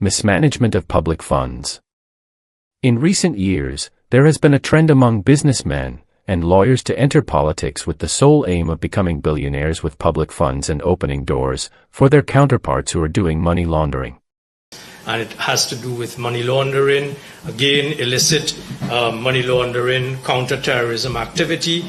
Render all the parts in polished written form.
Mismanagement of public funds. In recent years, there has been a trend among businessmen and lawyers to enter politics with the sole aim of becoming billionaires with public funds and opening doors for their counterparts who are doing money laundering. And it has to do with money laundering, again, illicit money laundering, counterterrorism activity.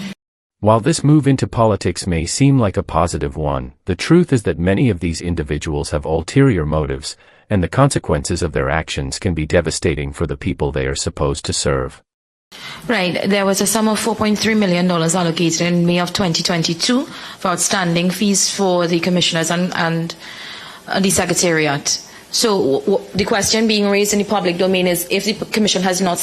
While this move into politics may seem like a positive one, the truth is that many of these individuals have ulterior motives, and the consequences of their actions can be devastating for the people they are supposed to serve. Right. There was a sum of $4.3 million allocated in May of 2022 for outstanding fees for the commissioners and the secretariat. So the question being raised in the public domain is, if the commission has not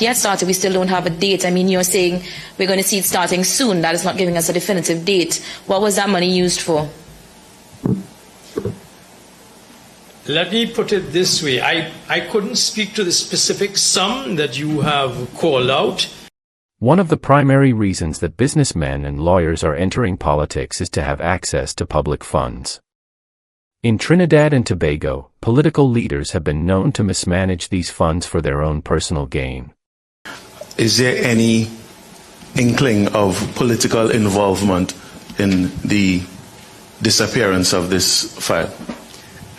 yet started, we still don't have a date. I mean, you're saying we're going to see it starting soon. That is not giving us a definitive date. What was that money used for? Let me put it this way. I couldn't speak to the specific sum that you have called out. One of the primary reasons that businessmen and lawyers are entering politics is to have access to public funds. In Trinidad and Tobago, political leaders have been known to mismanage these funds for their own personal gain. Is there any inkling of political involvement in the disappearance of this file?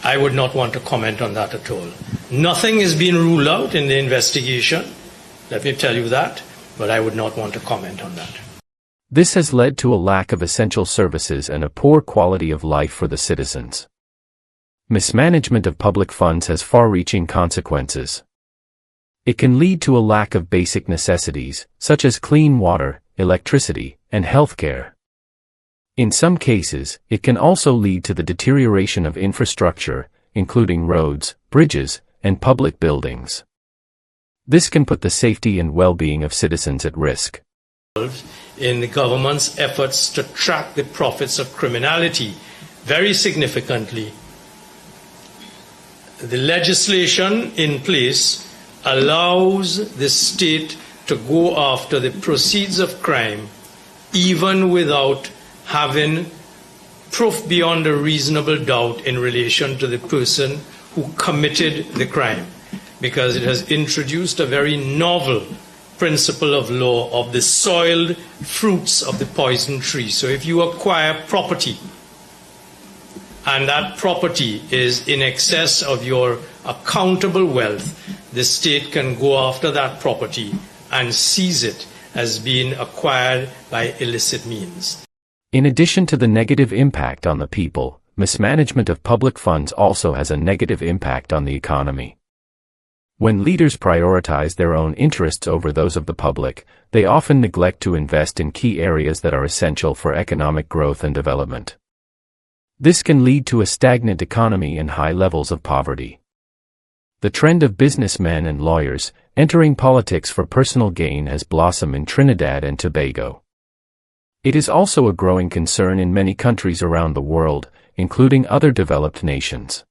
I would not want to comment on that at all. Nothing is being ruled out in the investigation. Let me tell you that, but I would not want to comment on that. This has led to a lack of essential services and a poor quality of life for the citizens. Mismanagement of public funds has far-reaching consequences. It can lead to a lack of basic necessities, such as clean water, electricity, and healthcare. In some cases, it can also lead to the deterioration of infrastructure, including roads, bridges, and public buildings. This can put the safety and well-being of citizens at risk. In the government's efforts to track the profits of criminality, very significantly, the legislation in place allows the state to go after the proceeds of crime even without having proof beyond a reasonable doubt in relation to the person who committed the crime, because it has introduced a very novel principle of law of the soiled fruits of the poison tree. So if you acquire property and that property is in excess of your accountable wealth, the state can go after that property and seize it as being acquired by illicit means. In addition to the negative impact on the people, mismanagement of public funds also has a negative impact on the economy. When leaders prioritize their own interests over those of the public, they often neglect to invest in key areas that are essential for economic growth and development. This can lead to a stagnant economy and high levels of poverty. The trend of businessmen and lawyers entering politics for personal gain has blossomed in Trinidad and Tobago. It is also a growing concern in many countries around the world, including other developed nations.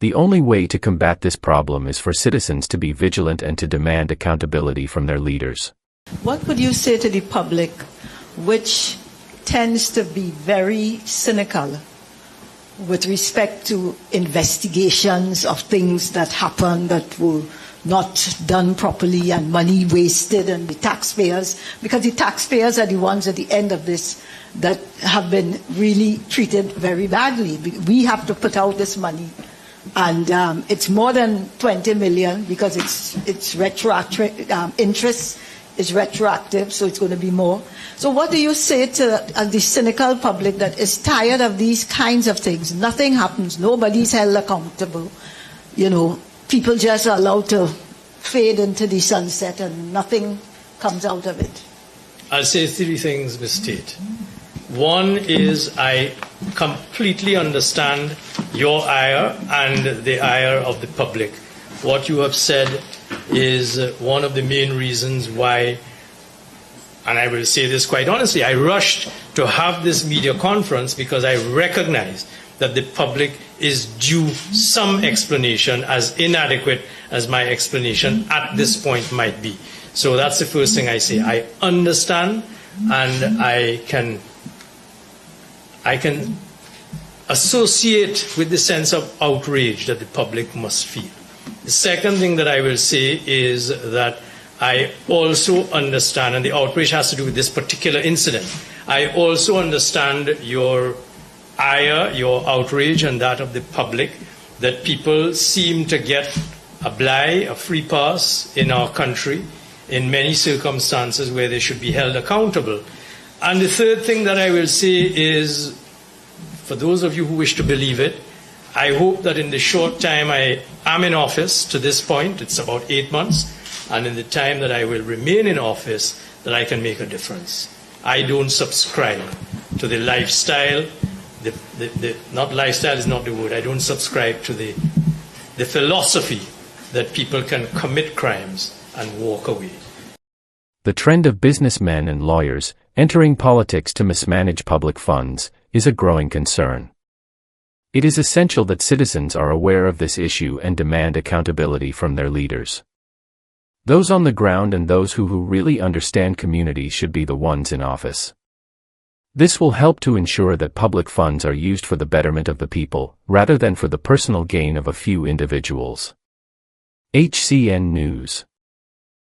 The only way to combat this problem is for citizens to be vigilant and to demand accountability from their leaders. What would you say to the public, which tends to be very cynical with respect to investigations of things that happened that were not done properly and money wasted and the taxpayers, because the taxpayers are the ones at the end of this that have been really treated very badly. We have to put out this money, and it's more than 20 million because it's retroactive, interest is retroactive, so it's going to be more. So what do you say to the cynical public that is tired of these kinds of things? Nothing happens, nobody's held accountable, you know, people just are allowed to fade into the sunset and nothing comes out of it. I'll say three things, Ms. Tate. One is I completely understand your ire and the ire of the public. What you have said is one of the main reasons why, and I will say this quite honestly, I rushed to have this media conference because I recognize that the public is due some explanation, as inadequate as my explanation at this point might be. So that's the first thing I say. I understand, and I can associate with the sense of outrage that the public must feel. The second thing that I will say is that I also understand, and the outrage has to do with this particular incident, I also understand your ire, your outrage, and that of the public, that people seem to get a bligh, a free pass in our country in many circumstances where they should be held accountable. And the third thing that I will say is, for those of you who wish to believe it, I hope that in the short time I am in office to this point, it's about 8 months, and in the time that I will remain in office, that I can make a difference. I don't subscribe to the lifestyle, not lifestyle is not the word, I don't subscribe to the philosophy that people can commit crimes and walk away. The trend of businessmen and lawyers entering politics to mismanage public funds is a growing concern. It is essential that citizens are aware of this issue and demand accountability from their leaders. Those on the ground and those who really understand communities should be the ones in office. This will help to ensure that public funds are used for the betterment of the people, rather than for the personal gain of a few individuals. HCN News.